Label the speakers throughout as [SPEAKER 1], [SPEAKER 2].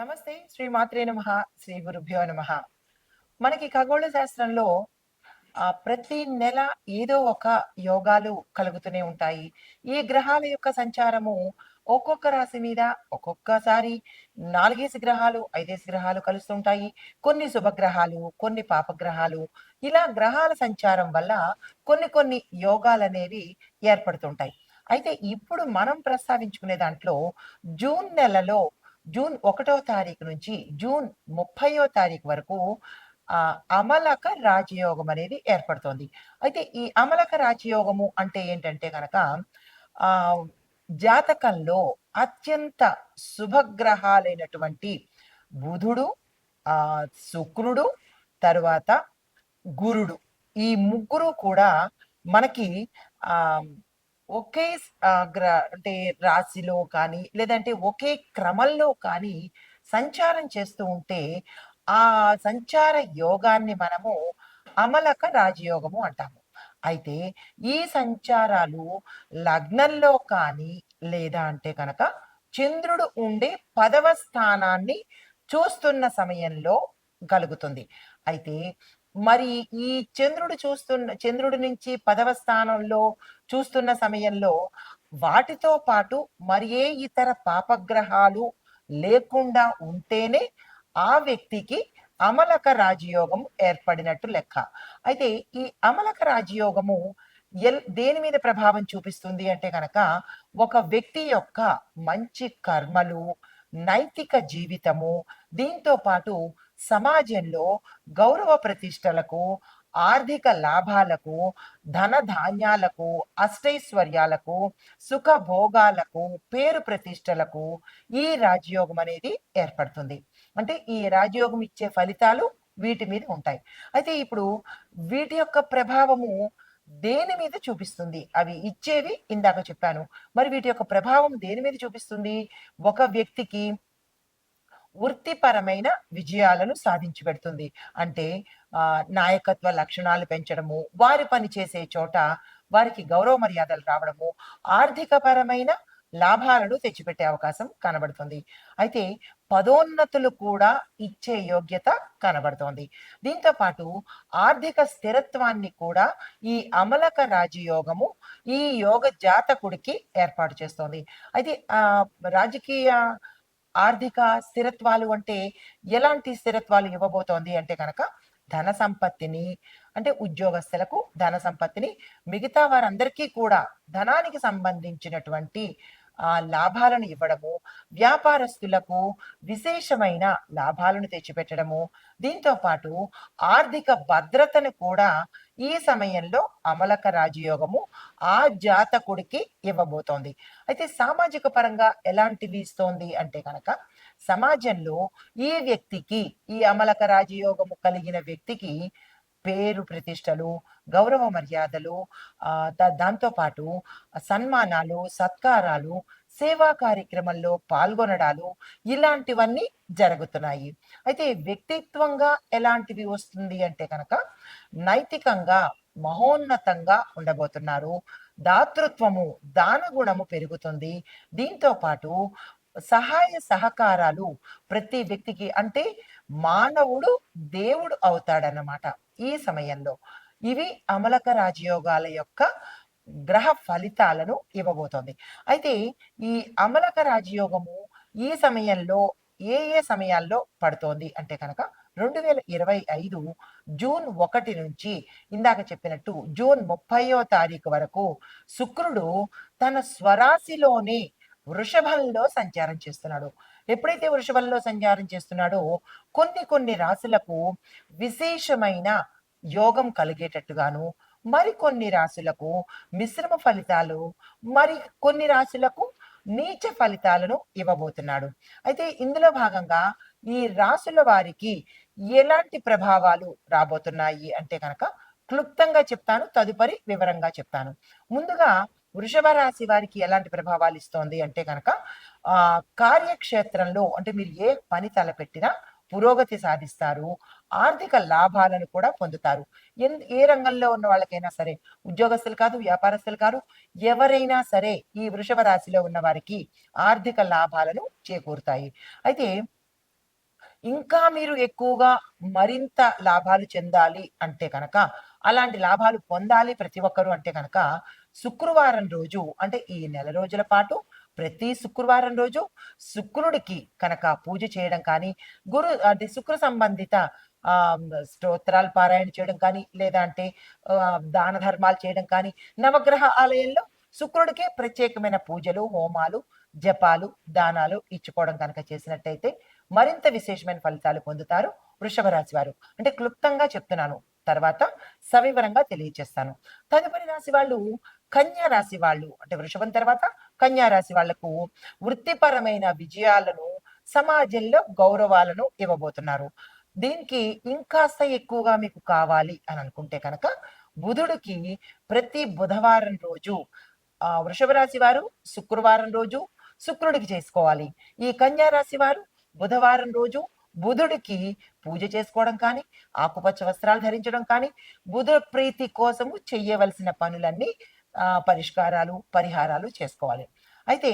[SPEAKER 1] నమస్తే. శ్రీ మాత్రే నమః. శ్రీ గురుభ్యో నమః. మనకి ఖగోళ శాస్త్రంలో ప్రతి నెల ఏదో ఒక యోగాలు కలుగుతూనే ఉంటాయి. ఈ గ్రహాల యొక్క సంచారము ఒక్కొక్క రాశి మీద ఒక్కొక్కసారి 4 గ్రహాలు, 5 గ్రహాలు కలుస్తుంటాయి. కొన్ని శుభగ్రహాలు, కొన్ని పాపగ్రహాలు ఇలా గ్రహాల సంచారం వల్ల కొన్ని కొన్ని యోగాలనేవి ఏర్పడుతుంటాయి. అయితే ఇప్పుడు మనం ప్రస్తావించుకునే దాంట్లో జూన్ నెలలో జూన్ 1వ తారీఖు నుంచి జూన్ 30వ తారీఖు వరకు అమలక రాజయోగం అనేది ఏర్పడుతోంది. అయితే ఈ అమలక రాజయోగము అంటే ఏంటంటే గనక ఆహ్, జాతకంలో అత్యంత శుభగ్రహాలైనటువంటి బుధుడు, శుక్రుడు, తరువాత గురుడు. ఈ ముగ్గురు కూడా మనకి ఆహ్, ఒకే అంటే రాశిలో కానీ, లేదంటే ఒకే క్రమంలో కానీ సంచారం చేస్తూ ఉంటే, ఆ సంచార యోగాన్ని మనము అమలక రాజయోగము అంటాము. అయితే ఈ సంచారాలు లగ్నంలో కానీ, లేదా అంటే కనుక చంద్రుడు ఉండే 10వ స్థానాన్ని చూస్తున్న సమయంలో కలుగుతుంది. అయితే మరి ఈ చంద్రుడి నుంచి 10వ స్థానంలో చూస్తున్న సమయంలో వాటితో పాటు మరి ఏ ఇతర పాపగ్రహాలు లేకుండా ఉంటేనే ఆ వ్యక్తికి అమలక రాజయోగం ఏర్పడినట్టు లెక్క. అయితే ఈ అమలక రాజయోగము దేని మీద ప్రభావం చూపిస్తుంది అంటే గనక ఒక వ్యక్తి యొక్క మంచి కర్మలు, నైతిక జీవితము, దీంతో పాటు సమాజంలో గౌరవ ప్రతిష్టలకు, ఆర్థిక లాభాలకు, ధన ధాన్యాలకు, అష్టైశ్వర్యాలకు, సుఖభోగాలకు, పేరు ప్రతిష్టలకు ఈ రాజయోగం అనేది ఏర్పడుతుంది. అంటే ఈ రాజయోగం ఇచ్చే ఫలితాలు వీటి మీద ఉంటాయి. అయితే ఇప్పుడు వీటి యొక్క ప్రభావము దేని మీద చూపిస్తుంది? అవి ఇచ్చేవి ఇందాక చెప్పాను. మరి వీటి యొక్క ప్రభావం దేని మీద చూపిస్తుంది? ఒక వ్యక్తికి వృత్తిపరమైన విజయాలను సాధించి పెడుతుంది. అంటే నాయకత్వ లక్షణాలు పెంచడము, వారి పని చేసే చోట వారికి గౌరవ మర్యాదలు రావడము, ఆర్థికపరమైన లాభాలను తెచ్చిపెట్టే అవకాశం కనబడుతుంది. అయితే పదోన్నతులు కూడా ఇచ్చే యోగ్యత కనబడుతోంది. దీంతో పాటు ఆర్థిక స్థిరత్వాన్ని కూడా ఈ అమలక రాజయోగము ఈ యోగ జాతకుడికి ఏర్పాటు చేస్తోంది. అయితే రాజకీయ ఆర్థిక స్థిరత్వాలు అంటే ఎలాంటి స్థిరత్వాలు ఇవ్వబోతోంది అంటే గనక ధన సంపత్తిని, అంటే ఉద్యోగస్తులకు ధన సంపత్తిని, మిగతా వారందరికీ కూడా ధనానికి సంబంధించినటువంటి లాభాలను ఇవ్వడము, వ్యాపారస్తులకు విశేషమైన లాభాలను తెచ్చిపెట్టడము, దీంతో పాటు ఆర్థిక భద్రతను కూడా ఈ సమయంలో అమలక రాజయోగము ఆ జాతకుడికి ఇవ్వబోతోంది. అయితే సామాజిక పరంగా ఎలాంటివి ఇస్తోంది అంటే కనుక సమాజంలో ఈ వ్యక్తికి, ఈ అమలక రాజయోగము కలిగిన వ్యక్తికి పేరు ప్రతిష్టలు, గౌరవ మర్యాదలు, దాంతో పాటు సన్మానాలు, సత్కారాలు, సేవా కార్యక్రమంలో పాల్గొనడాలు ఇలాంటివన్నీ జరుగుతున్నాయి. అయితే వ్యక్తిత్వంగా ఎలాంటివి వస్తుంది అంటే కనుక నైతికంగా మహోన్నతంగా ఉండబోతున్నారు. దాతృత్వము, దానగుణము పెరుగుతుంది. దీంతో పాటు సహాయ సహకారాలు ప్రతి వ్యక్తికి, అంటే మానవుడు దేవుడు అవుతాడన్నమాట ఈ సమయంలో. ఇవి అమలక రాజయోగాల యొక్క గ్రహ ఫలితాలను ఇవ్వబోతోంది. అయితే ఈ అమలక రాజయోగము ఈ సమయంలో ఏ సమయాల్లో పడుతోంది అంటే కనుక 2025 జూన్ 1 నుంచి ఇందాక చెప్పినట్టు జూన్ 30వ తారీఖు వరకు శుక్రుడు తన స్వరాశిలోనే వృషభంలో సంచారం చేస్తున్నాడు. ఎప్పుడైతే వృషభంలో సంచారం చేస్తున్నాడో కొన్ని కొన్ని రాశులకు విశేషమైన యోగం కలిగేటట్టుగాను, మరికొన్ని రాశులకు మిశ్రమ ఫలితాలు, మరి కొన్ని రాశులకు నీచ ఫలితాలను ఇవ్వబోతున్నాడు. అయితే ఇందులో భాగంగా ఈ రాశుల వారికి ఎలాంటి ప్రభావాలు రాబోతున్నాయి అంటే కనుక క్లుప్తంగా చెప్తాను, తదుపరి వివరంగా చెప్తాను. ముందుగా వృషభ రాశి వారికి ఎలాంటి ప్రభావాలు ఇస్తోంది అంటే కనుక కార్యక్షేత్రంలో, అంటే మీరు ఏ పని తలపెట్టినా పురోగతి సాధిస్తారు. ఆర్థిక లాభాలను కూడా పొందుతారు. ఏ రంగంలో ఉన్న వాళ్ళకైనా సరే, ఉద్యోగస్తులు కాదు, వ్యాపారస్తులు కాదు, ఎవరైనా సరే ఈ వృషభ రాశిలో ఉన్న వారికి ఆర్థిక లాభాలను చేకూరుతాయి. అయితే ఇంకా మీరు ఎక్కువగా మరింత లాభాలు చెందాలి అంటే కనుక, అలాంటి లాభాలు పొందాలి ప్రతి ఒక్కరు అంటే గనక, శుక్రవారం రోజు అంటే ఈ నెల రోజుల పాటు ప్రతి శుక్రవారం రోజు శుక్రుడికి కనుక పూజ చేయడం కానీ, అంటే శుక్ర సంబంధిత స్తోత్రాలు పారాయణ చేయడం కానీ, లేదా అంటే దాన ధర్మాలు చేయడం కానీ, నవగ్రహ ఆలయంలో శుక్రుడికే ప్రత్యేకమైన పూజలు, హోమాలు, జపాలు, దానాలు ఇచ్చుకోవడం కనుక చేసినట్టయితే మరింత విశేషమైన ఫలితాలు పొందుతారు వృషభ రాశి వారు. అంటే క్లుప్తంగా చెప్తున్నాను. తర్వాత సవివరంగా తెలియచేస్తాను. తదుపరి రాశి వాళ్ళు కన్యా రాశి వాళ్ళు. అంటే వృషభం తర్వాత కన్యా రాశి వాళ్లకు వృత్తిపరమైన విజయాలను, సమాజంలో గౌరవాలను ఇవ్వబోతున్నారు. దీనికి ఇంకాస్త ఎక్కువగా మీకు కావాలి అని అనుకుంటే కనుక బుధుడికి ప్రతి బుధవారం రోజు వృషభ రాశి వారు శుక్రవారం రోజు శుక్రుడికి చేసుకోవాలి. ఈ కన్యా రాశి వారు బుధవారం రోజు బుధుడికి పూజ చేసుకోవడం కానీ, ఆకుపచ్చ వస్త్రాలు ధరించడం కానీ, బుధ ప్రీతి కోసము చెయ్యవలసిన పనులన్నీ పరిష్కారాలు, పరిహారాలు చేసుకోవాలి. అయితే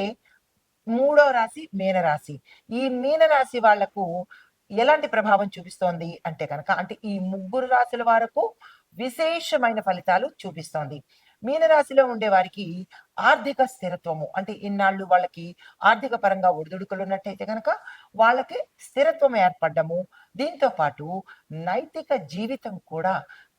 [SPEAKER 1] మూడో రాశి మీనరాశి. ఈ మీనరాశి వాళ్లకు ఎలాంటి ప్రభావం చూపిస్తోంది అంటే కనుక, అంటే ఈ ముగ్గురు రాశుల వరకు విశేషమైన ఫలితాలు చూపిస్తోంది. మీనరాశిలో ఉండే వారికి ఆర్థిక స్థిరత్వము, అంటే ఇన్నాళ్ళు వాళ్ళకి ఆర్థిక పరంగా ఒడిదుడుకులు ఉన్నట్టయితే కనుక వాళ్ళకి స్థిరత్వం ఏర్పడము, దీంతో పాటు నైతిక జీవితం కూడా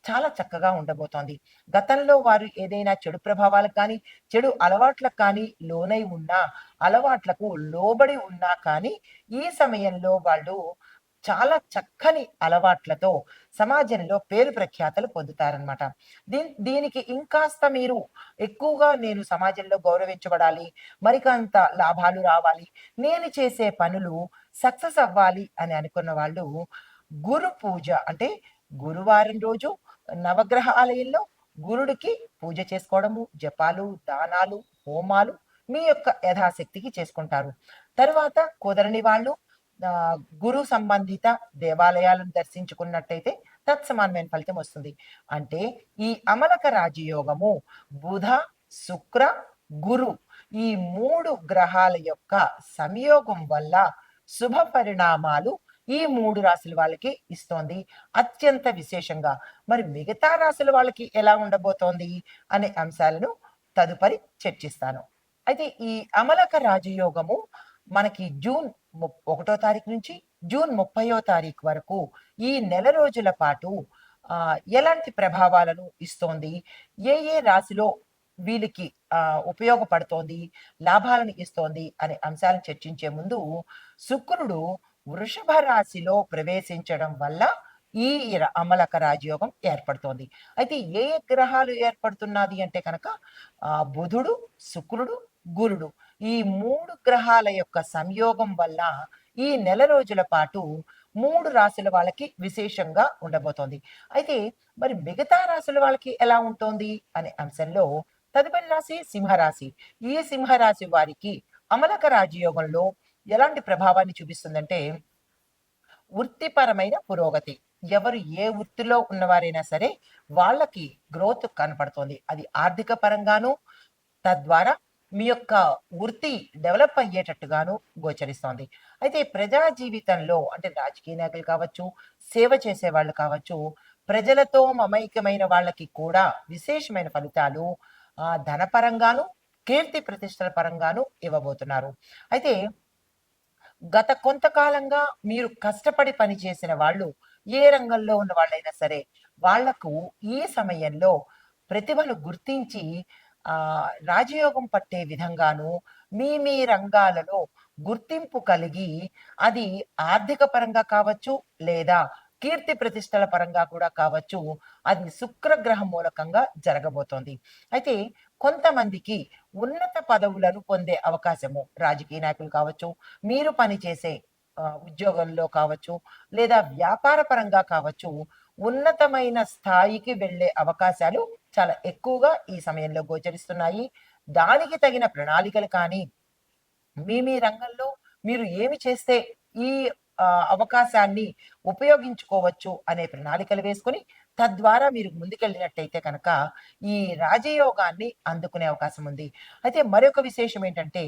[SPEAKER 1] చాలా చక్కగా ఉండబోతోంది. గతంలో వారు ఏదైనా చెడు ప్రభావాలకు కానీ, చెడు అలవాట్లకు కానీ లోనై ఉన్నా, అలవాట్లకు లోబడి ఉన్నా కానీ ఈ సమయంలో వాళ్ళు చాలా చక్కని అలవాట్లతో సమాజంలో పేరు ప్రఖ్యాతలు పొందుతారనమాట. దీనికి ఇంకాస్త మీరు ఎక్కువగా నేను సమాజంలో గౌరవించబడాలి, మరికంత లాభాలు రావాలి, నేను చేసే పనులు సక్సెస్ అవ్వాలి అని అనుకున్న వాళ్ళు గురు పూజ, అంటే గురువారం రోజు నవగ్రహ ఆలయంలో గురుడికి పూజ చేసుకోవడము, జపాలు, దానాలు, హోమాలు మీ యొక్క యథాశక్తికి చేసుకుంటారు. తరువాత కుదరని వాళ్ళు గురు సంబంధిత దేవాలయాలను దర్శించుకున్నట్టయితే తత్సమానమైన ఫలితం వస్తుంది. అంటే ఈ అమలక రాజయోగము బుధ, శుక్ర, గురు ఈ 3 గ్రహాల యొక్క సంయోగం వల్ల శుభ పరిణామాలు ఈ 3 రాశుల వాళ్ళకి ఇస్తోంది అత్యంత విశేషంగా. మరి మిగతా రాశుల వాళ్ళకి ఎలా ఉండబోతోంది అనే అంశాలను తదుపరి చర్చిస్తాను. అయితే ఈ అమలక రాజయోగము మనకి జూన్ 1వ తారీఖు నుంచి జూన్ 30వ తారీఖు వరకు ఈ నెల రోజుల పాటు ఎలాంటి ప్రభావాలను ఇస్తోంది, ఏ ఏ రాశిలో వీళ్ళకి ఉపయోగపడుతోంది, లాభాలను ఇస్తోంది అనే అంశాలను చర్చించే ముందు శుక్రుడు వృషభ రాశిలో ప్రవేశించడం వల్ల ఈ అమలక రాజయోగం ఏర్పడుతోంది. అయితే ఏ ఏ గ్రహాలు ఏర్పడుతున్నది అంటే కనుక బుధుడు, శుక్రుడు, గురుడు ఈ 3 గ్రహాల యొక్క సంయోగం వల్ల ఈ నెల రోజుల పాటు 3 రాశుల వాళ్ళకి విశేషంగా ఉండబోతోంది. అయితే మరి మిగతా రాశుల వాళ్ళకి ఎలా ఉంటుంది అనే అంశంలో తదుపరి రాశి సింహరాశి. ఈ సింహరాశి వారికి అమలక రాజయోగంలో ఎలాంటి ప్రభావాన్ని చూపిస్తుందంటే వృత్తిపరమైన పురోగతి. ఎవరు ఏ వృత్తిలో ఉన్నవారైనా సరే వాళ్ళకి గ్రోత్ కనపడుతోంది. అది ఆర్థిక పరంగాను, తద్వారా మీ యొక్క వృత్తి డెవలప్ అయ్యేటట్టుగాను గోచరిస్తోంది. అయితే ప్రజా జీవితంలో అంటే రాజకీయ నాయకులు కావచ్చు, సేవ చేసే వాళ్ళు కావచ్చు, ప్రజలతో మమైక్యమైన వాళ్ళకి కూడా విశేషమైన ఫలితాలు ధనపరంగాను, కీర్తి ప్రతిష్టల పరంగాను ఇవ్వబోతున్నారు. అయితే గత కొంతకాలంగా మీరు కష్టపడి పనిచేసిన వాళ్ళు ఏ రంగంలో ఉన్న వాళ్ళైనా సరే వాళ్లకు ఈ సమయంలో ప్రతిభను గుర్తించి రాజయోగం పట్టే విధంగాను మీ మీ రంగాలలో గుర్తింపు కలిగి అది ఆర్థిక పరంగా కావచ్చు లేదా కీర్తి ప్రతిష్టల పరంగా కూడా కావచ్చు, అది శుక్రగ్రహం మూలకంగా జరగబోతోంది. అయితే కొంతమందికి ఉన్నత పదవులను పొందే అవకాశము రాజకీయ నాయకులు కావచ్చు, మీరు పనిచేసే ఉద్యోగంలో కావచ్చు, లేదా వ్యాపార పరంగా కావచ్చు, ఉన్నతమైన స్థాయికి వెళ్ళే అవకాశాలు చాలా ఎక్కువగా ఈ సమయంలో గోచరిస్తున్నాయి. దానికి తగిన ప్రణాళికలు కానీ మీ మీ రంగంలో మీరు ఏమి చేస్తే ఈ అవకాశాన్ని ఉపయోగించుకోవచ్చు అనే ప్రణాళికలు వేసుకొని, తద్వారా మీరు ముందుకెళ్ళినట్టయితే కనుక, ఈ రాజయోగాన్ని అందుకునే అవకాశం ఉంది. అయితే మరొక విశేషం ఏంటంటే,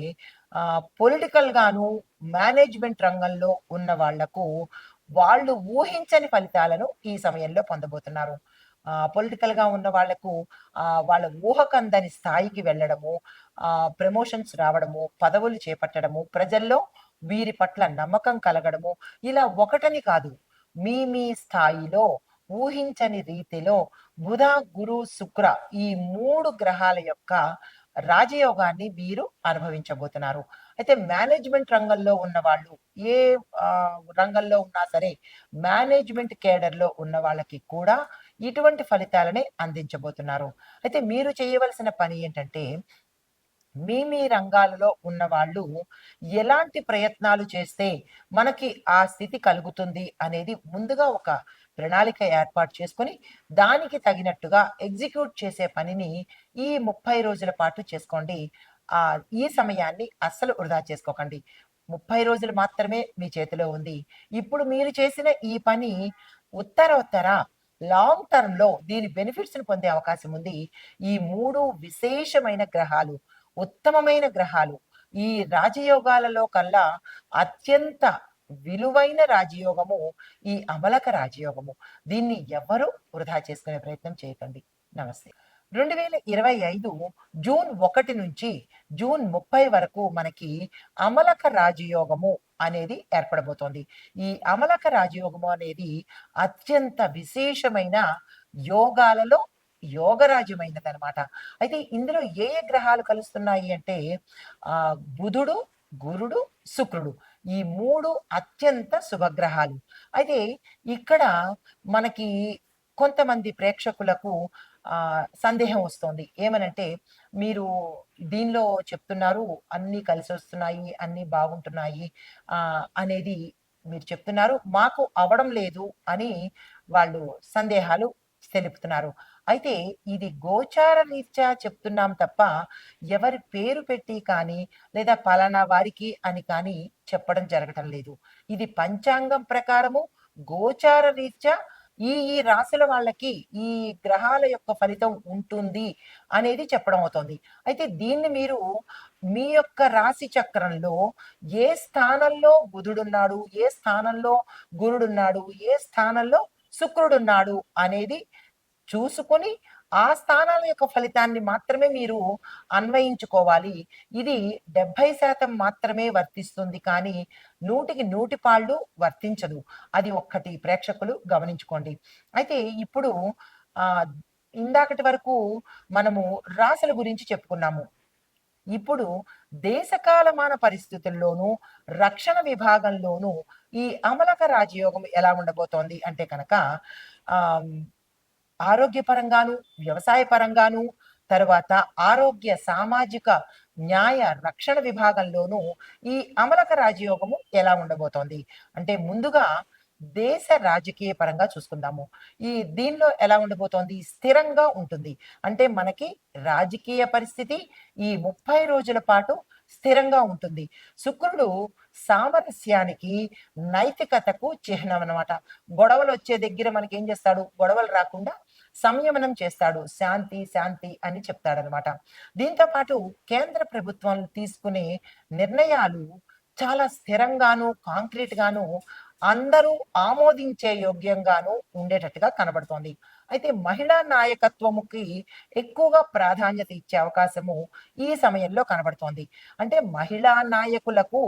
[SPEAKER 1] పొలిటికల్‌గాను, మేనేజ్‌మెంట్ రంగంలో ఉన్న వాళ్ళకు, వాళ్ళు ఊహించని ఫలితాలను ఈ సమయంలో పొందబోతున్నారు. పొలిటికల్‌గా ఉన్న వాళ్ళకు వాళ్ళ ఊహకందని స్థాయికి వెళ్ళడము, ప్రమోషన్స్ రావడము, పదవులు చేపట్టడము, ప్రజల్లో వీరి పట్ల నమ్మకం కలగడము, ఇలా ఒకటని కాదు. మీ మీ స్థాయిలో ఊహించని రీతిలో బుధ, గురు, శుక్ర ఈ 3 గ్రహాల యొక్క రాజయోగాన్ని వీరు అనుభవించబోతున్నారు. అయితే మేనేజ్‌మెంట్ రంగంలో ఉన్నవాళ్ళు, ఏ రంగంలో ఉన్నా సరే, మేనేజ్‌మెంట్ కేడర్‌లో ఉన్న వాళ్ళకి కూడా ఇటువంటి ఫలితాలనే అందించబోతున్నారు. అయితే మీరు చేయవలసిన పని ఏంటంటే, మీ రంగాలలో ఉన్నవాళ్ళు ఎలాంటి ప్రయత్నాలు చేస్తే మనకి ఆ స్థితి కలుగుతుంది అనేది ముందుగా ఒక ప్రణాళిక ఏర్పాటు చేసుకొని, దానికి తగినట్టుగా ఎగ్జిక్యూట్ చేసే పనిని ఈ 30 రోజుల పాటు చేసుకోండి. ఈ సమయాన్ని అస్సలు వృధా చేసుకోకండి. 30 రోజులు మాత్రమే మీ చేతిలో ఉంది. ఇప్పుడు మీరు చేసిన ఈ పని ఉత్తరోత్తర లాంగ్ టర్మ్‌లో దీని బెనిఫిట్స్‌ని పొందే అవకాశం ఉంది. ఈ 3 విశేషమైన గ్రహాలు, ఉత్తమమైన గ్రహాలు. ఈ రాజయోగాలలో కల్లా అత్యంత విలువైన రాజయోగము ఈ అమలక రాజయోగము. దీన్ని ఎవ్వరూ వృధా చేసుకునే ప్రయత్నం చేయకండి. నమస్తే. 2025 జూన్ 1 నుంచి జూన్ 30 వరకు మనకి అమలక రాజయోగము అనేది ఏర్పడబోతోంది. ఈ అమలక రాజయోగము అనేది అత్యంత విశేషమైన యోగాలలో యోగరాజ్యమైనదనమాట. అయితే ఇందులో ఏ ఏ గ్రహాలు కలుస్తున్నాయి అంటే బుధుడు, గురుడు, శుక్రుడు ఈ 3 అత్యంత శుభగ్రహాలు. అయితే ఇక్కడ మనకి కొంతమంది ప్రేక్షకులకు సందేహం వస్తోంది. ఏమనంటే, మీరు దీనిలో చెప్తున్నారు అన్నీ కలిసొస్తున్నాయి, అన్నీ బాగుంటున్నాయి అనేది మీరు చెప్తున్నారు. మాకు అవ్వడం లేదు అని వాళ్ళు సందేహాలు తెలుపుతున్నారు. అయితే ఇది గోచార రీత్యా చెప్తున్నాం తప్ప, ఎవరి పేరు పెట్టి కానీ, లేదా పలానా వారికి అని కానీ చెప్పడం జరగటం లేదు. ఇది పంచాంగం ప్రకారము గోచార రీత్యా ఈ రాశుల వాళ్ళకి ఈ గ్రహాల యొక్క ఫలితం ఉంటుంది అనేది చెప్పడం అవుతోంది. అయితే దీన్ని మీరు మీ యొక్క రాశి చక్రంలో ఏ స్థానంలో బుధుడున్నాడు, ఏ స్థానంలో గురుడున్నాడు, ఏ స్థానంలో శుక్రుడున్నాడు అనేది చూసుకొని, ఆ స్థానాల యొక్క ఫలితాన్ని మాత్రమే మీరు అన్వయించుకోవాలి. ఇది 70% మాత్రమే వర్తిస్తుంది కానీ, 100కి 100 పాళ్ళు వర్తించదు. అది ఒక్కటి ప్రేక్షకులు గమనించుకోండి. అయితే ఇప్పుడు ఆహ్, ఇందాకటి వరకు మనము రాశుల గురించి చెప్పుకున్నాము. ఇప్పుడు దేశకాలమాన పరిస్థితుల్లోనూ, రక్షణ విభాగంలోనూ ఈ అమలక రాజయోగం ఎలా ఉండబోతోంది అంటే కనుక ఆహ్ ఆరోగ్యపరంగాను, వ్యవసాయ పరంగాను, తరువాత ఆరోగ్య, సామాజిక, న్యాయ, రక్షణ విభాగంలోనూ ఈ అమలక రాజయోగము ఎలా ఉండబోతోంది? అంటే ముందుగా దేశ రాజకీయ పరంగా చూసుకుందాము. దీనిలో ఎలా ఉండబోతోంది? స్థిరంగా ఉంటుంది. అంటే మనకి రాజకీయ పరిస్థితి ఈ 30 రోజుల పాటు స్థిరంగా ఉంటుంది. శుక్రుడు సామరస్యానికి, నైతికతకు చిహ్నం అన్నమాట. గొడవలొచ్చే దగ్గర మనకేం చేస్తాడు? గొడవలు రాకుండా సంయమనం చేస్తాడు. శాంతి, శాంతి అని చెప్తాడనమాట. దీంతో పాటు కేంద్ర ప్రభుత్వం తీసుకునే నిర్ణయాలు చాలా స్థిరంగాను, కాంక్రీట్‌గాను అందరూ ఆమోదించే యోగ్యంగాను ఉండేటట్టుగా కనబడుతోంది. అయితే మహిళా నాయకత్వముకి ఎక్కువగా ప్రాధాన్యత ఇచ్చే అవకాశము ఈ సమయంలో కనబడుతోంది. అంటే మహిళా నాయకులకు,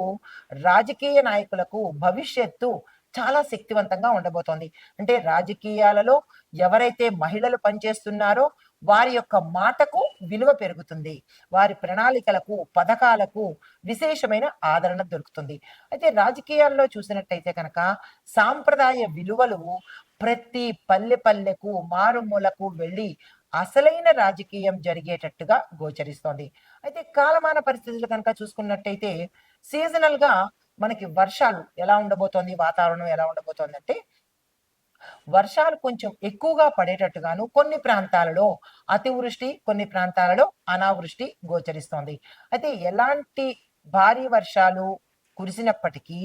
[SPEAKER 1] రాజకీయ నాయకులకు భవిష్యత్తు చాలా శక్తివంతంగా ఉండబోతోంది. అంటే రాజకీయాలలో ఎవరైతే మహిళలు పనిచేస్తున్నారో వారి యొక్క మాటకు విలువ పెరుగుతుంది. వారి ప్రణాళికలకు, పథకాలకు విశేషమైన ఆదరణ దొరుకుతుంది. అయితే రాజకీయాల్లో చూసినట్టయితే కనుక సాంప్రదాయ విలువలు ప్రతి పల్లె పల్లెకు, మారుమూలకు వెళ్ళి అసలైన రాజకీయం జరిగేటట్టుగా గోచరిస్తోంది. అయితే కాలమాన పరిస్థితులు కనుక చూసుకున్నట్టయితే సీజనల్‌గా మనకి వర్షాలు ఎలా ఉండబోతోంది? వాతావరణం ఎలా ఉండబోతోందంటే వర్షాలు కొంచెం ఎక్కువగా పడేటట్టుగాను కొన్ని ప్రాంతాలలో అతివృష్టి, కొన్ని ప్రాంతాలలో అనావృష్టి గోచరిస్తోంది. అయితే ఎలాంటి భారీ వర్షాలు కురిసినప్పటికీ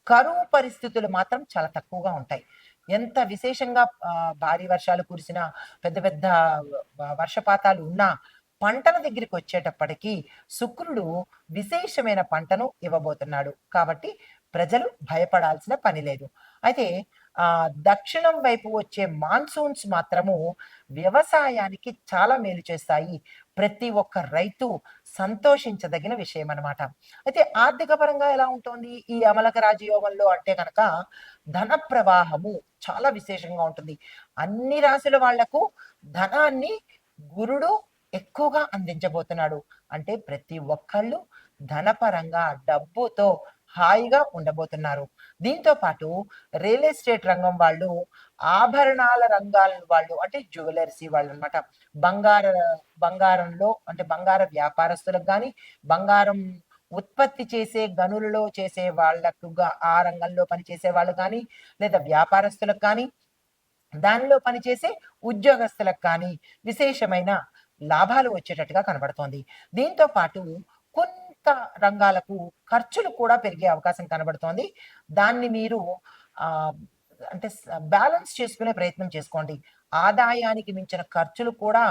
[SPEAKER 1] కరువు పరిస్థితులు మాత్రం చాలా తక్కువగా ఉంటాయి. ఎంత విశేషంగా భారీ వర్షాలు కురిసినా, పెద్ద పెద్ద వర్షపాతాలు ఉన్నా, పంటల దగ్గరికొచ్చేటప్పటికి శుక్రుడు విశేషమైన పంటను ఇవ్వబోతున్నాడు. కాబట్టి ప్రజలు భయపడాల్సిన పని లేదు. అయితే దక్షిణం వైపు వచ్చే మాన్సూన్స్ మాత్రము వ్యవసాయానికి చాలా మేలు చేస్తాయి. ప్రతి ఒక్క రైతు సంతోషించదగిన విషయమనమాట. అయితే ఆర్థిక పరంగా ఎలా ఉంటోంది? ఈ అమలక రాజయోగంలో అంటే గనక ధన ప్రవాహము చాలా విశేషంగా ఉంటుంది. అన్ని రాశుల వాళ్లకు ధనాన్ని గురుడు ఎక్కువగా అందించబోతున్నాడు. అంటే ప్రతి ఒక్కళ్ళు ధనపరంగా డబ్బుతో హాయిగా ఉండబోతున్నారు. దీంతో పాటు రియల్ ఎస్టేట్ రంగం వాళ్ళు, ఆభరణాల రంగాల వాళ్ళు అంటే జ్యువెలర్సీ వాళ్ళనమాట. బంగార బంగారంలో అంటే బంగార వ్యాపారస్తులకు గాని, బంగారం ఉత్పత్తి చేసే గనులలో చేసే వాళ్ళకుగా ఆ రంగంలో పనిచేసే వాళ్ళు గాని, లేదా వ్యాపారస్తులకు కానీ, దానిలో పనిచేసే ఉద్యోగస్తులకు కానీ విశేషమైన లాభాలు వచ్చేటట్టుగా కనబడుతోంది. దీంతో పాటు కొంత రంగాలకు ఖర్చులు కూడా పెరిగే అవకాశం కనబడుతోంది. దాన్ని మీరు ఆహ్, అంటే బ్యాలెన్స్ చేసుకునే ప్రయత్నం చేసుకోండి. ఆదాయానికి మించిన ఖర్చులు కూడా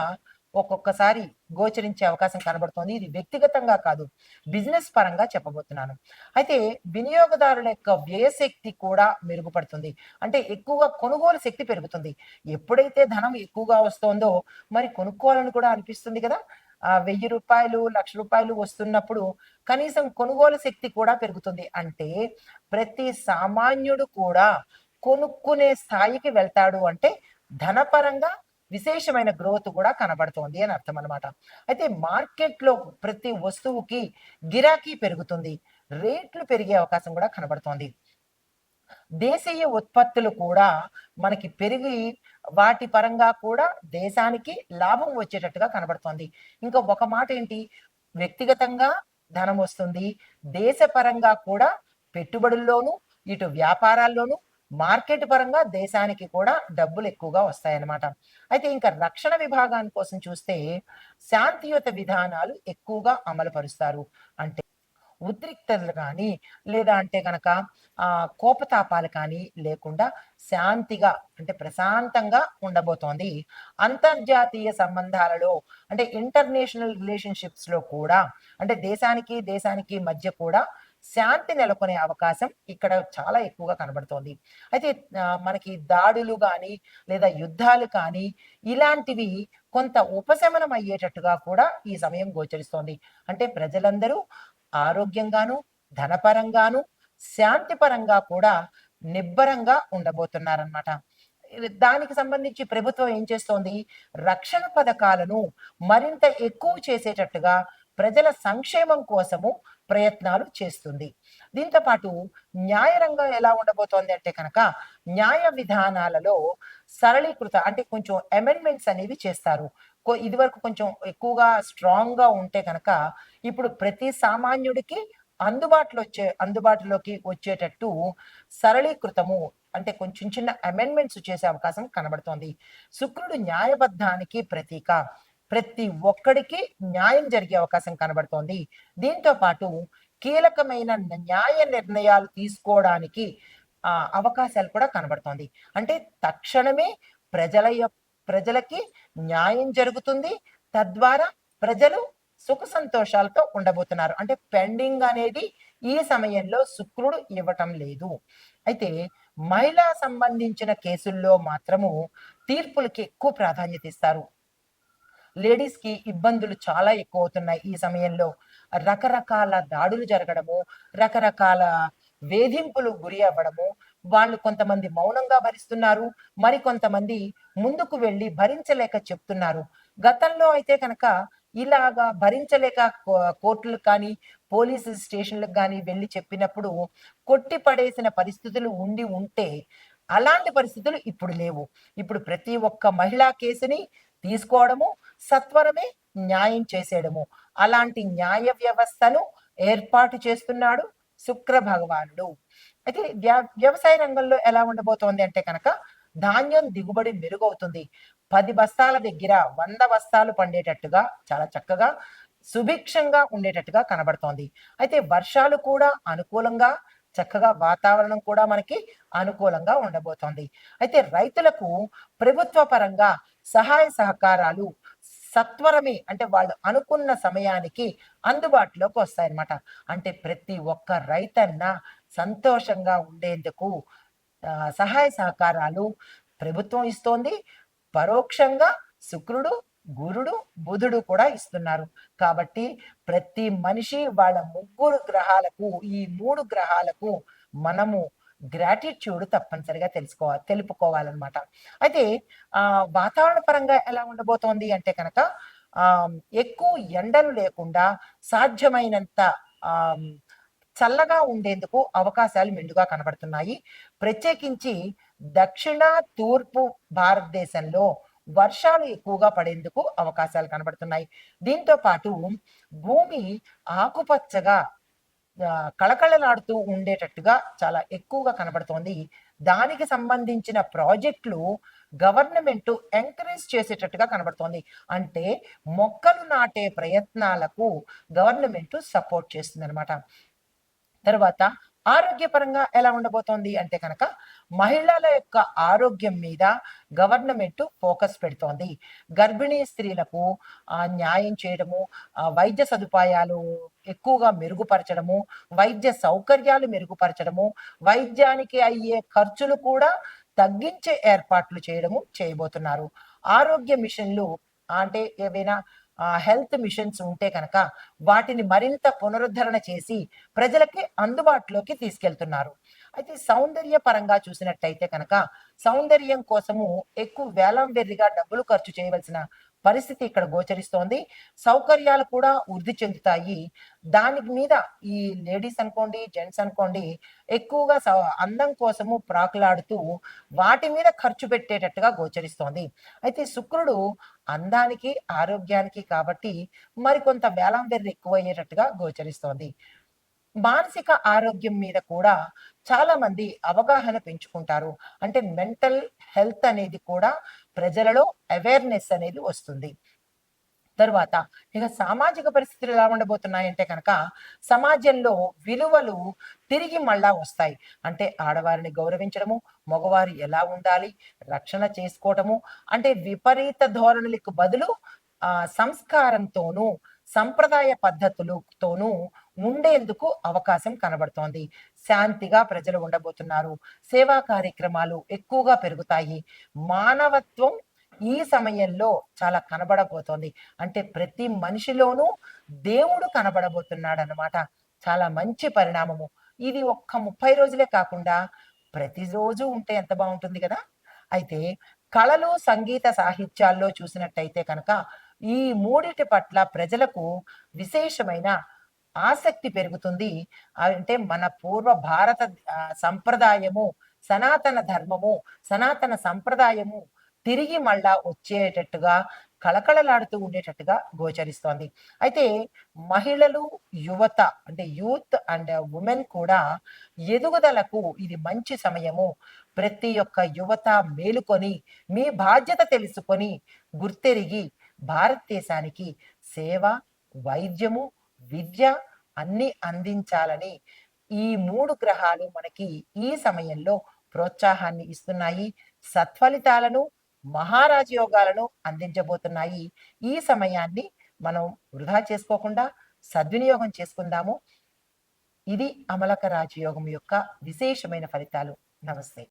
[SPEAKER 1] ఒక్కొక్కసారి గోచరించే అవకాశం కనబడుతోంది. ఇది వ్యక్తిగతంగా కాదు, బిజినెస్ పరంగా చెప్పబోతున్నాను. అయితే వినియోగదారుల యొక్క వ్యయశక్తి కూడా మెరుగుపడుతుంది. అంటే ఎక్కువగా కొనుగోలు శక్తి పెరుగుతుంది. ఎప్పుడైతే ధనం ఎక్కువగా వస్తోందో మరి కొనుక్కోవాలని కూడా అనిపిస్తుంది కదా! రూ. 1000, రూ. 1,00,000 వస్తున్నప్పుడు కనీసం కొనుగోలు శక్తి కూడా పెరుగుతుంది. అంటే ప్రతి సామాన్యుడు కూడా కొనుక్కునే స్థాయికి వెళ్తాడు అంటే ధనపరంగా విశేషమైన గ్రోత్ కూడా కనబడుతోంది అని అర్థం అనమాట. అయితే మార్కెట్‌లో ప్రతి వస్తువుకి గిరాకీ పెరుగుతుంది. రేట్లు పెరిగే అవకాశం కూడా కనబడుతోంది. దేశీయ ఉత్పత్తులు కూడా మనకి పెరిగి వాటి పరంగా కూడా దేశానికి లాభం వచ్చేటట్టుగా కనబడుతోంది. ఇంకా ఒక మాట ఏంటి, వ్యక్తిగతంగా ధనం వస్తుంది. దేశపరంగా కూడా పెట్టుబడుల్లోనూ, ఇటు వ్యాపారాల్లోనూ, మార్కెట్ పరంగా దేశానికి కూడా డబ్బులు ఎక్కువగా వస్తాయన్నమాట. అయితే ఇంకా రక్షణ విభాగాని కోసం చూస్తే శాంతియుత విధానాలు ఎక్కువగా అమలు పరుస్తారు. అంటే ఉద్రిక్తతలు కానీ, లేదా అంటే గనక కోపతాపాలు కానీ లేకుండా శాంతిగా అంటే ప్రశాంతంగా ఉండబోతోంది. అంతర్జాతీయ సంబంధాలలో అంటే ఇంటర్నేషనల్ రిలేషన్‌షిప్స్‌లో కూడా అంటే దేశానికి మధ్య కూడా శాంతి నెలకొనే అవకాశం ఇక్కడ చాలా ఎక్కువగా కనబడుతోంది. అయితే మనకి దాడులు గానీ, లేదా యుద్ధాలు కానీ ఇలాంటివి కొంత ఉపశమనం అయ్యేటట్టుగా కూడా ఈ సమయం గోచరిస్తోంది. అంటే ప్రజలందరూ ఆరోగ్యంగాను, ధనపరంగాను, శాంతిపరంగా కూడా నిబ్బరంగా ఉండబోతున్నారనమాట. దానికి సంబంధించి ప్రభుత్వం ఏం చేస్తోంది? రక్షణ పథకాలను మరింత ఎక్కువ చేసేటట్టుగా ప్రజల సంక్షేమం కోసము ప్రయత్నాలు చేస్తుంది. దీంతో పాటు న్యాయ రంగం ఎలా ఉండబోతోంది అంటే కనుక, న్యాయ విధానాలలో సరళీకృత అంటే కొంచెం అమెండ్మెంట్స్ అనేవి చేస్తారు. ఇదివరకు కొంచెం ఎక్కువగా స్ట్రాంగ్‌గా ఉంటే కనుక, ఇప్పుడు ప్రతి సామాన్యుడికి అందుబాటులోకి వచ్చేటట్టు సరళీకృతము అంటే కొంచెం చిన్న అమెండ్మెంట్స్ చేసే అవకాశం కనబడుతోంది. శుక్రుడు న్యాయబద్ధానికి ప్రతీక. ప్రతి ఒక్కడికి న్యాయం జరిగే అవకాశం కనబడుతోంది. దీంతో పాటు కీలకమైన న్యాయ నిర్ణయాలు తీసుకోవడానికి అవకాశాలు కూడా కనబడుతోంది. అంటే తక్షణమే ప్రజలకి న్యాయం జరుగుతుంది. తద్వారా ప్రజలు సుఖ సంతోషాలతో ఉండబోతున్నారు. అంటే పెండింగ్ అనేది ఈ సమయంలో శుక్రుడు ఇవ్వటం లేదు. అయితే మహిళా సంబంధించిన కేసుల్లో మాత్రము తీర్పులకి ఎక్కువ ప్రాధాన్యత ఇస్తారు. లేడీస్‌కి ఇబ్బందులు చాలా ఎక్కువవుతున్నాయి ఈ సమయంలో. రకరకాల దాడులు జరగడము, రకరకాల వేధింపులు గురి అవ్వడము, వాళ్ళు కొంతమంది మౌనంగా భరిస్తున్నారు. మరికొంతమంది ముందుకు వెళ్లి భరించలేక చెప్తున్నారు. గతంలో అయితే కనుక ఇలాగా భరించలేక కోర్టులకు కానీ, పోలీసు స్టేషన్‌లకు గాని వెళ్లి చెప్పినప్పుడు కొట్టి పడేసిన పరిస్థితులు ఉంటే, అలాంటి పరిస్థితులు ఇప్పుడు లేవు. ఇప్పుడు ప్రతి ఒక్క మహిళా కేసుని తీసుకోవడము, సత్వరమే న్యాయం చేసేయడము. అలాంటి న్యాయ వ్యవస్థను ఏర్పాటు చేస్తున్నాడు శుక్ర భగవానుడు. అయితే వ్యవసాయ రంగంలో ఎలా ఉండబోతోంది అంటే కనుక, ధాన్యం దిగుబడి మెరుగవుతుంది. 10 బస్తాల దగ్గర 100 బస్తాలు పండేటట్టుగా చాలా చక్కగా సుభిక్షంగా ఉండేటట్టుగా కనబడుతోంది. అయితే వర్షాలు కూడా అనుకూలంగా చక్కగా వాతావరణం కూడా మనకి అనుకూలంగా ఉండబోతోంది. అయితే రైతులకు ప్రభుత్వ పరంగా సహాయ సహకారాలు సత్వరమే అంటే వాళ్ళు అనుకున్న సమయానికి అందుబాటులోకి వస్తాయన్నమాట. అంటే ప్రతి ఒక్క రైతన్న సంతోషంగా ఉండేందుకు సహాయ సహకారాలు ప్రభుత్వం ఇస్తోంది. పరోక్షంగా శుక్రుడు, గురుడు, బుధుడు కూడా ఇస్తున్నారు. కాబట్టి ప్రతి మనిషి వాళ్ళ ముగ్గురు గ్రహాలకు ఈ 3 గ్రహాలకు మనము గ్రాటిట్యూడ్ తప్పనిసరిగా తెలుపుకోవాలనమాట. అయితే వాతావరణ పరంగా ఎలా ఉండబోతోంది అంటే కనుక ఎక్కువ ఎండలు లేకుండా సాధ్యమైనంత ఆహ్, చల్లగా ఉండేందుకు అవకాశాలు మెండుగా కనబడుతున్నాయి. ప్రత్యేకించి దక్షిణ, తూర్పు భారతదేశంలో వర్షాలు ఎక్కువగా పడేందుకు అవకాశాలు కనబడుతున్నాయి. దీంతో పాటు భూమి ఆకుపచ్చగా కళకళలాడుతూ ఉండేటట్టుగా చాలా ఎక్కువగా కనబడుతోంది. దానికి సంబంధించిన ప్రాజెక్టులు గవర్నమెంటు ఎంకరేజ్ చేసేటట్టుగా కనబడుతోంది. అంటే మొక్కలు నాటే ప్రయత్నాలకు గవర్నమెంటు సపోర్ట్ చేస్తుందనమాట. తర్వాత ఆరోగ్యపరంగా ఎలా ఉండబోతోంది అంటే కనుక మహిళల యొక్క ఆరోగ్యం మీద గవర్నమెంట్ ఫోకస్ పెడుతోంది. గర్భిణీ స్త్రీలకు న్యాయం చేయడము, వైద్య సదుపాయాలు ఎక్కువగా మెరుగుపరచడము, వైద్య సౌకర్యాలు మెరుగుపరచడము, వైద్యానికి అయ్యే ఖర్చులు కూడా తగ్గించే ఏర్పాట్లు చేయబోతున్నారు. ఆరోగ్య మిషన్లు అంటే ఏవైనా హెల్త్ మిషన్స్ ఉంటే కనుక వాటిని మరింత పునరుద్ధరణ చేసి ప్రజలకి అందుబాటులోకి తీసుకెళ్తున్నారు. అయితే సౌందర్య పరంగా చూసినట్టయితే కనుక సౌందర్యం కోసము ఎక్కువ వేలం వెర్రిగా డబ్బులు ఖర్చు చేయవలసిన పరిస్థితి ఇక్కడ గోచరిస్తోంది. సౌకర్యాలు కూడా వృద్ధి చెందుతాయి. దాని మీద ఈ లేడీస్ అనుకోండి, జెంట్స్ అనుకోండి ఎక్కువగా అందం కోసము ప్రాకులాడుతూ వాటి మీద ఖర్చు పెట్టేటట్టుగా గోచరిస్తోంది. అయితే శుక్రుడు అందానికి, ఆరోగ్యానికి కాబట్టి మరికొంత వేలం వెర్రి ఎక్కువయ్యేటట్టుగా గోచరిస్తోంది. మానసిక ఆరోగ్యం మీద కూడా చాలా మంది అవగాహన పెంచుకుంటారు. అంటే మెంటల్ హెల్త్ అనేది కూడా ప్రజలలో అవేర్‌నెస్ అనేది వస్తుంది. తరువాత ఇక సామాజిక పరిస్థితులు ఎలా ఉండబోతున్నాయంటే కనుక సమాజంలో విలువలు తిరిగి మళ్ళా వస్తాయి. అంటే ఆడవారిని గౌరవించడము, మగవారు ఎలా ఉండాలి, రక్షణ చేసుకోవటము, అంటే విపరీత ధోరణులకు బదులు సంస్కారంతోనూ, సంప్రదాయ పద్ధతులతోనూ ఉండేందుకు అవకాశం కనబడుతోంది. శాంతిగా ప్రజలు ఉండబోతున్నారు. సేవా కార్యక్రమాలు ఎక్కువగా పెరుగుతాయి. మానవత్వం ఈ సమయంలో చాలా కనబడబోతోంది. అంటే ప్రతి మనిషిలోనూ దేవుడు కనబడబోతున్నాడనమాట. చాలా మంచి పరిణామము. ఇది ఒక్క 30 రోజులే కాకుండా ప్రతిరోజు ఉంటే ఎంత బావుంటుంది గదా! అయితే కళలు, సంగీత సాహిత్యాల్లో చూసినట్టయితే కనుక ఈ మూడిటి పట్ల ప్రజలకు విశేషమైన ఆసక్తి పెరుగుతుంది. అంటే మన పూర్వ భారత సంప్రదాయము, సనాతన ధర్మము, సనాతన సంప్రదాయము తిరిగి మళ్ళా వచ్చేటట్టుగా కళకళలాడుతూ ఉండేటట్టుగా గోచరిస్తోంది. అయితే మహిళలు, యువత అంటే యూత్ అండ్ వుమెన్ కూడా ఎదుగుదలకు ఇది మంచి సమయము. ప్రతి ఒక్క యువత మేలుకొని, మీ బాధ్యత తెలుసుకొని, గుర్తెరిగి భారతదేశానికి సేవ, వైద్యము, విద్య అన్నీ అందించాలని ఈ 3 గ్రహాలు మనకి ఈ సమయంలో ప్రోత్సాహాన్ని ఇస్తున్నాయి. సత్ఫలితాలను, మహారాజ యోగాలను అందించబోతున్నాయి. ఈ సమయాన్ని మనం వృధా చేసుకోకుండా సద్వినియోగం చేసుకుందాము. ఇది అమలక రాజయోగం యొక్క విశేషమైన ఫలితాలు. నమస్తే.